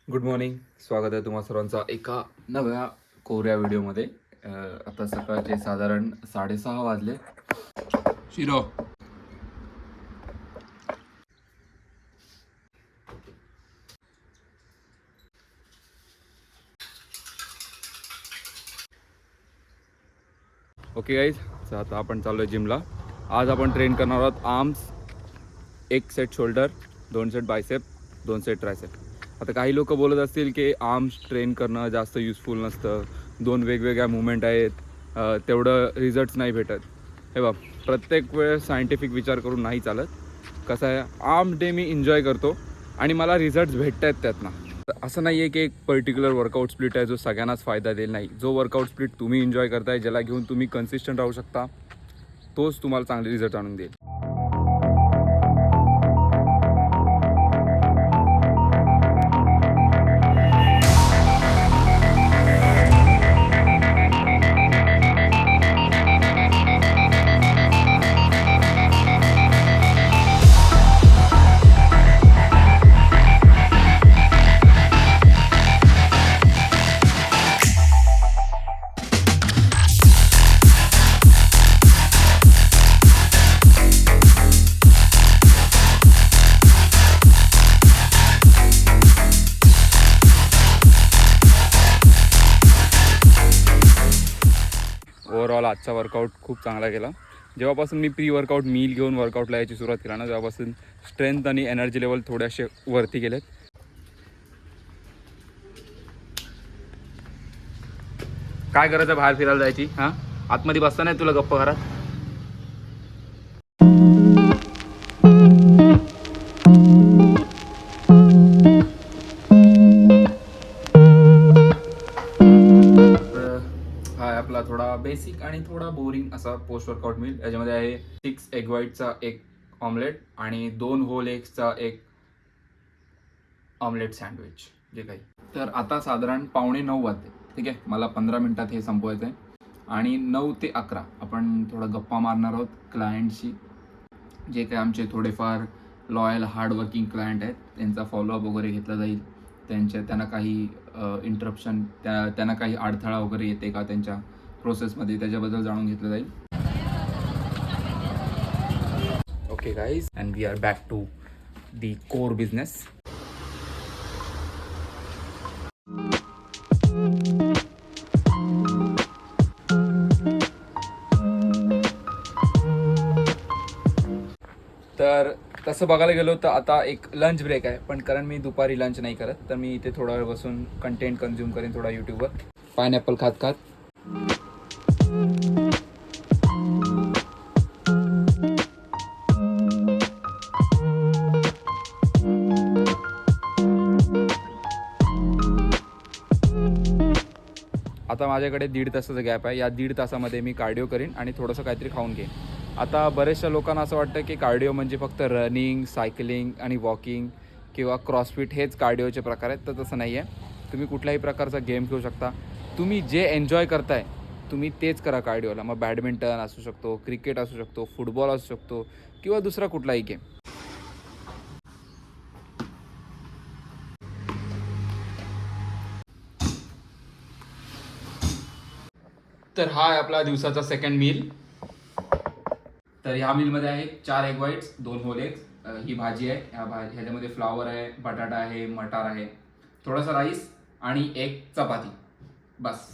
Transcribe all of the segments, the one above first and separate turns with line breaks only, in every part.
Good morning. स्वागत आहे तुम्हा सर्वांचा एका नव्या कोऱ्या व्हिडिओमध्ये. आता सकाळचे साधारण 6:30 वाजले. शिरो. ओके गाईज, तर आता आपण चाललो आहे जिमला. आज आपण ट्रेन करणार आहोत arms, 1 set shoulder, 2 set bicep, 2 set tricep. आता काही लोक बोलत असतील की आर्म्स ट्रेन करणं जास्त युजफुल नसतं, 2 वेगवेगळ्या मुवमेंट आहेत, तेवढं रिझल्ट्स नाही भेटत. हे बघ, प्रत्येक वेळेस सायंटिफिक विचार करून नाही चालत. कसं आहे, आर्म डे मी एन्जॉय करतो आणि मला रिझल्ट्स भेटत आहेत त्यातनं. असं नाही आहे की एक पर्टिक्युलर वर्कआउट स्प्लिट आहे जो सगळ्यांनाच फायदा देईल. नाही, जो वर्कआउट स्प्लिट तुम्ही एन्जॉय करताय, ज्याला घेऊन तुम्ही कन्सिस्टंट राहू शकता, तोच तुम्हाला चांगले रिझल्ट आणून देईल. ओव्हरऑल आजचा वर्कआउट खूप चांगला गेला. जेव्हापासून मी प्री वर्कआउट मील घेऊन वर्कआउटला यायची सुरुवात केला ना, तेव्हापासून स्ट्रेंथ आणि एनर्जी लेवल थोडेसे वरती गेलेत. काय करायचं बाहेर फिरायला जायची? हां, आतमध्ये बसता नाही तुला गप्प घरात? हा आपला थोडा बेसिक आणि थोडा बोरिंग असा पोस्ट वर्कआउट मील. याच्यामध्ये आहे 6 एग व्हाईटचा एक ऑमलेट आणि 2 होल एग्सचा एक ऑमलेट सँडविच, जे काही. तर आता साधारण 8:45 वाजते. ठीक आहे, मला 15 मिनिटात हे संपवायचं आहे आणि 9 ते 11 आपण थोडा गप्पा मारणार आहोत क्लायंटशी. जे काही आमचे थोडेफार लॉयल हार्डवर्किंग क्लायंट आहेत, त्यांचा फॉलोअप वगैरे घेतला जाईल. त्यांना काही इंटरप्शन, त्यांना काही अडथळा वगैरे येते का त्यांच्या प्रोसेसमध्ये, त्याच्याबद्दल जाणून घेतलं जाईल. Okay guys, and we are back to the core business. तर तसं बघायला गेलो तर आता एक लंच ब्रेक आहे, पण कारण मी दुपारी लंच नाही करत, तर मी इथे थोडा वेळ बसून कंटेंट कन्झ्युम करेन थोडा यूट्यूबवर, पायनॅपल खात खात. आता माझ्याकडे 1.5 तासाचा गॅप आहे. या 1.5 तासामध्ये मी कार्डिओ करीन आणि थोडंसं काहीतरी खाऊन घेईन. आता बऱ्याचशा लोकांना असं वाटतं की कार्डिओ म्हणजे फक्त रनिंग, सायकलिंग आणि वॉकिंग किंवा क्रॉसफिट हेच कार्डिओचे प्रकार आहेत. तर तसं नाही आहे. तुम्ही कुठल्याही प्रकारचा गेम खेळू शकता. तुम्ही जे एन्जॉय करताय तुम्ही तेच करा कार्डिओला. मग बॅडमिंटन असू शकतो, क्रिकेट असू शकतो, फुटबॉल असू शकतो किंवा दुसरा कुठलाही गेम. तर हा आहे आपला दिवसाचा सेकंड मील. तर ह्या मीलमध्ये आहे 4 एग व्हाईट्स, 2 होल एग्स, ही भाजी आहे. ह्याच्यामध्ये फ्लावर आहे, बटाटा आहे, मटार आहे, थोडासा राईस आणि एक चपाती, बस.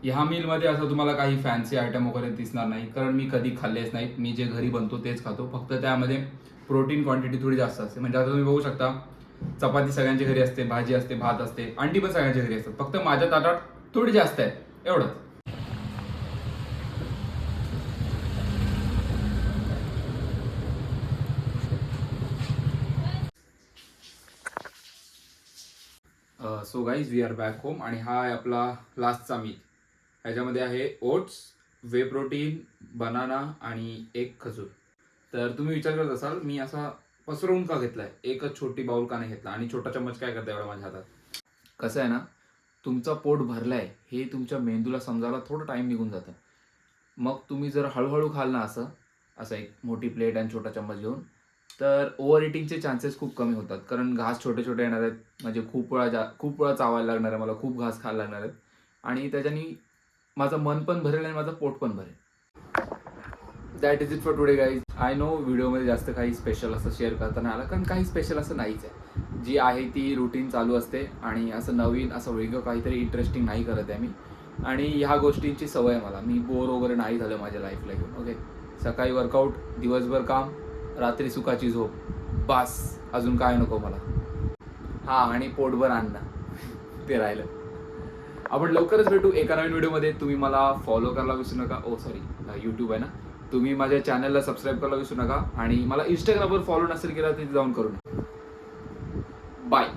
ह्या मीलमध्ये असं तुम्हाला काही फॅन्सी आयटम वगैरे दिसणार नाही, कारण मी कधी खाल्लेच नाहीत. मी जे घरी बनतो तेच खातो. फक्त त्यामध्ये प्रोटीन क्वांटिटी थोडी जास्त असते. म्हणजे आता तुम्ही बघू शकता, चपाती सगळ्यांच्या घरी असते, भाजी असते, भात असते, अंडी पण सगळ्यांच्या घरी असतात. फक्त माझ्या ताटात थोडी जास्त आहे, एवढंच. So guys, we are back home आणि हा आहे आपला लास्टचा मील. ह्याच्यामध्ये आहे ओट्स, वे प्रोटीन, बनाना आणि एक खजूर. तर तुम्ही विचार करत असाल मी असा पसरवून का घेतलाय, एकच छोटी बाउल का नाही घेतला आणि छोटा चम्मच काय करता एवढा माझ्या हातात. कसं आहे ना, तुमचा पोट भरलाय हे तुमच्या मेंदूला समजायला थोडं टाईम निघून जातं. मग तुम्ही जर हळूहळू खाल ना, असं असं एक मोठी प्लेट आणि छोटा चम्मच घेऊन, तर ओव्हर इटिंगचे चान्सेस खूप कमी होतात, कारण घास छोटे छोटे येणार आहेत, म्हणजे खूप वेळा चावायला लागणार आहे मला, खूप घास खायला लागणार आहेत आणि त्याच्यानी माझं मन पण भरेल आणि माझं पोट पण भरेल. That is it for today guys. I know व्हिडिओमध्ये जास्त काही स्पेशल असं शेअर करता नाही आलं, कारण काही स्पेशल असं नाहीच आहे. जी आहे ती रुटीन चालू असते आणि असं नवीन असं वेगळं काहीतरी इंटरेस्टिंग नाही करत आहे मी. आणि ह्या गोष्टींची सवय आहे मला. मी बोर वगैरे नाही झालं माझ्या लाईफला घेऊन. ओके, सकाळी वर्कआउट, दिवसभर काम, रात्री सुखाची झोप, बास, अजून काय नको मला. हां, आणि पोटभर अन्न ते राहिलं. आपण लवकरच भेटू एका नवीन व्हिडिओमध्ये. तुम्ही मला फॉलो करायला विसरू नका. ओ सॉरी, यूट्यूब आहे ना. तुम्ही माझ्या चॅनलला सबस्क्राईब करायला विसरू नका आणि मला इंस्टाग्रामवर फॉलो नसेल केला तिथे जाऊन करू नका. बाय.